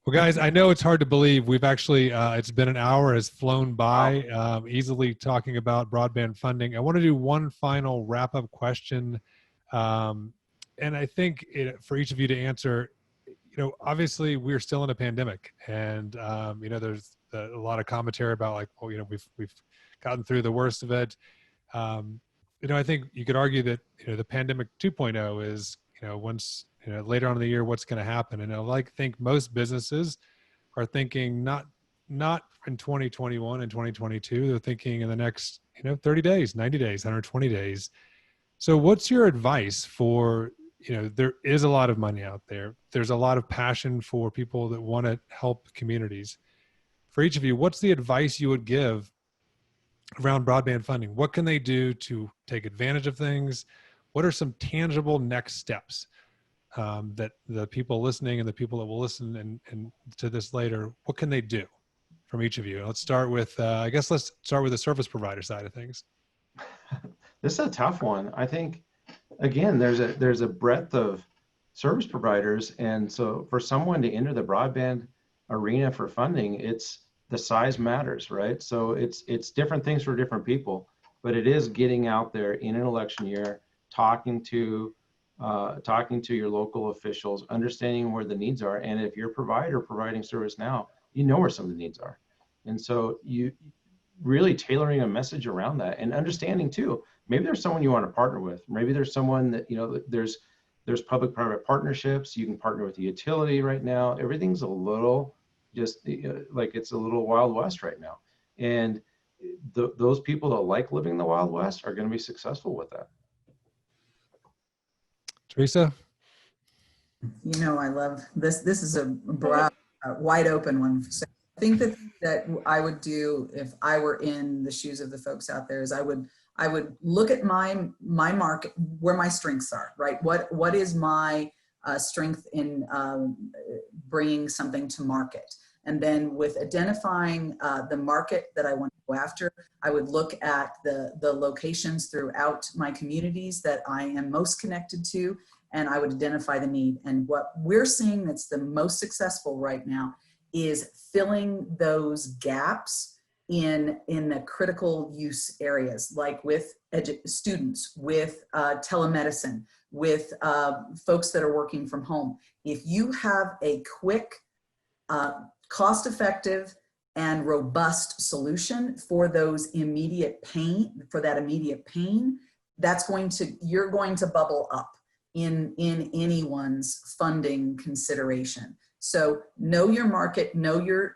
Well, guys, I know it's hard to believe. We've actually, it's been an hour, has flown by, easily talking about broadband funding. I want to do one final wrap-up question. And I think for each of you to answer, obviously we're still in a pandemic, and, there's a lot of commentary about like, well, we've gotten through the worst of it. I think you could argue that, the pandemic 2.0 is, once, later on in the year, what's going to happen. And I think most businesses are thinking not in 2021 and 2022, they're thinking in the next, 30 days, 90 days, 120 days. So what's your advice for, there is a lot of money out there. There's a lot of passion for people that want to help communities. For each of you, what's the advice you would give around broadband funding? What can they do to take advantage of things? What are some tangible next steps that the people listening and the people that will listen and to this later, what can they do from each of you? Let's start with, let's start with the service provider side of things. This is a tough one. I think, again, there's a breadth of service providers. And so for someone to enter the broadband arena for funding, it's the size matters, right? So it's different things for different people, but it is getting out there in an election year, talking to your local officials, understanding where the needs are. And if you're a provider providing service now, you know where some of the needs are. And so you really tailoring a message around that, and understanding too, maybe there's someone you want to partner with. Maybe there's someone that, there's public-private partnerships. You can partner with the utility right now. Everything's a little like it's a little Wild West right now. And those people that like living in the Wild West are going to be successful with that. Teresa? I love this. This is a broad, wide open one. So I think that I would do if I were in the shoes of the folks out there is I would look at my market, where my strengths are, right? What is my strength in bringing something to market? And then with identifying the market that I want to go after, I would look at the locations throughout my communities that I am most connected to, and I would identify the need. And what we're seeing that's the most successful right now is filling those gaps in the critical use areas, like with students, with telemedicine, with folks that are working from home. If you have a quick, cost-effective and robust solution for those immediate pain, you're going to bubble up in anyone's funding consideration. So know your market, know your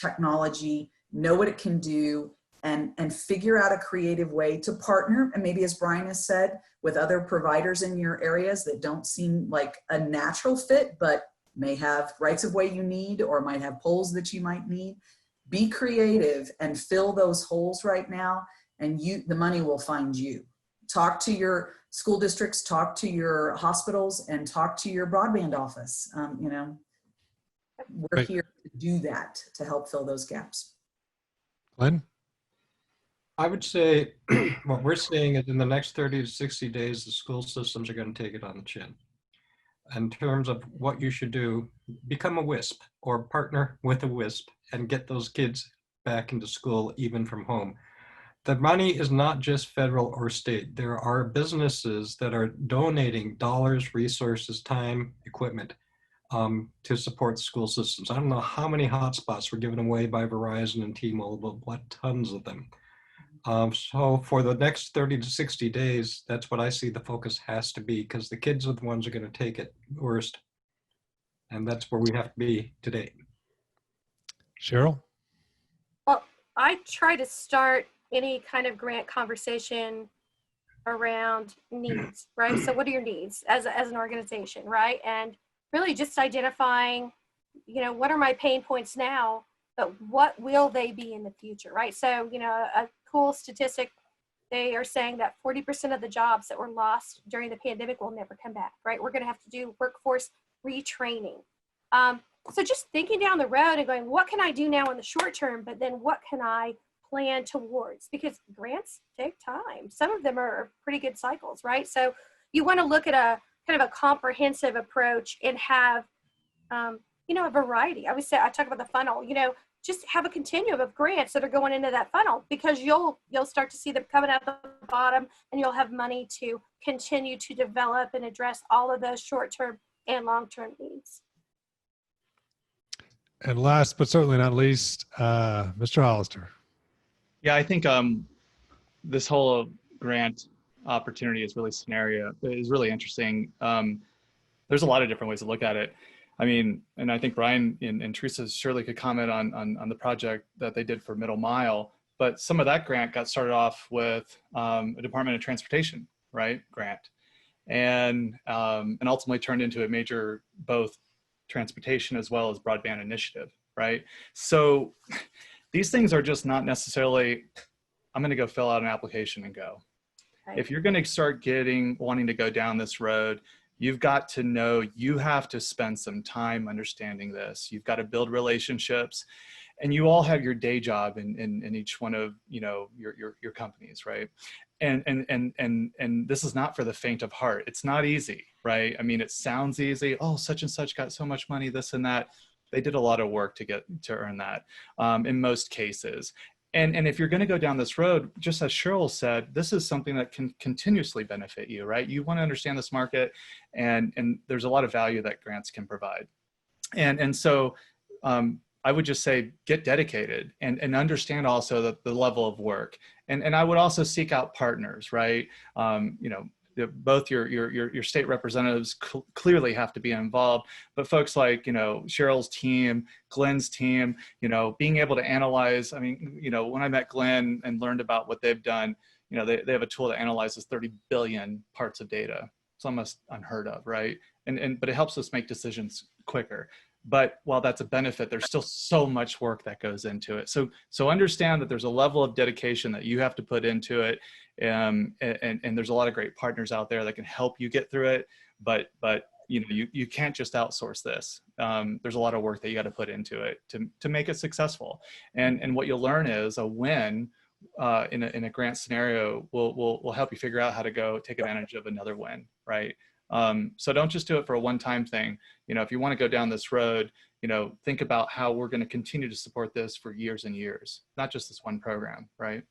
technology, know what it can do, and figure out a creative way to partner. And maybe, as Brian has said, with other providers in your areas that don't seem like a natural fit, but may have rights of way you need, or might have poles that you might need. Be creative and fill those holes right now, and the money will find you. Talk to your school districts, talk to your hospitals, and talk to your broadband office. We're here to do that, to help fill those gaps. Glenn? I would say what we're seeing is in the next 30 to 60 days, the school systems are going to take it on the chin. In terms of what you should do, become a WISP or partner with a WISP and get those kids back into school, even from home. The money is not just federal or state. There are businesses that are donating dollars, resources, time, equipment to support school systems. I don't know how many hotspots were given away by Verizon and T-Mobile, but tons of them. So for the next 30 to 60 days, that's what I see the focus has to be, because the kids are the ones who are going to take it worst. And that's where we have to be today. Cheryl? Well, I try to start any kind of grant conversation around needs, right? So what are your needs as an organization, right? And really just identifying, what are my pain points now, but what will they be in the future, right? So, a cool statistic, they are saying that 40% of the jobs that were lost during the pandemic will never come back, right? We're going to have to do workforce retraining. So just thinking down the road and going, what can I do now in the short term, but then what can I plan towards? Because grants take time. Some of them are pretty good cycles, right? So you want to look at a kind of a comprehensive approach and have you know, a variety. I would say, I talk about the funnel, you know, just have a continuum of grants that are going into that funnel, because you'll start to see them coming out the bottom, and you'll have money to continue to develop and address all of those short-term and long-term needs. And last but certainly not least, Mr. Hollister. Yeah, I think this whole grant opportunity is really interesting. There's a lot of different ways to look at it. I mean, and I think Brian and Teresa surely could comment on the project that they did for Middle Mile, but some of that grant got started off with a Department of Transportation, right, grant, and ultimately turned into a major both transportation as well as broadband initiative, right? So these things are just not necessarily, I'm going to go fill out an application and go. Right. If you're going to start wanting to go down this road, you've got to know you have to spend some time understanding this. You've got to build relationships, and you all have your day job in each one of, you know, your companies, right? And this is not for the faint of heart. It's not easy, right? I mean, it sounds easy. Oh, such and such got so much money, this and that. They did a lot of work to earn that in most cases. And if you're going to go down this road, just as Cheryl said, this is something that can continuously benefit you, right? You want to understand this market, and there's a lot of value that grants can provide. And so I would just say, get dedicated and understand also the level of work. And I would also seek out partners, right? You know, both your state representatives clearly have to be involved, but folks like, you know, Cheryl's team, Glenn's team, you know, being able to analyze. I mean, you know, when I met Glenn and learned about what they've done, you know, they have a tool that analyzes 30 billion parts of data. It's almost unheard of, right? But it helps us make decisions quicker. But while that's a benefit, there's still so much work that goes into it. So understand that there's a level of dedication that you have to put into it. And there's a lot of great partners out there that can help you get through it. But you know, you can't just outsource this. There's a lot of work that you got to put into it to make it successful. And what you'll learn is a win in a grant scenario will help you figure out how to go take advantage of another win, right? So don't just do it for a one-time thing. You know, if you want to go down this road, you know, think about how we're going to continue to support this for years and years, not just this one program, right?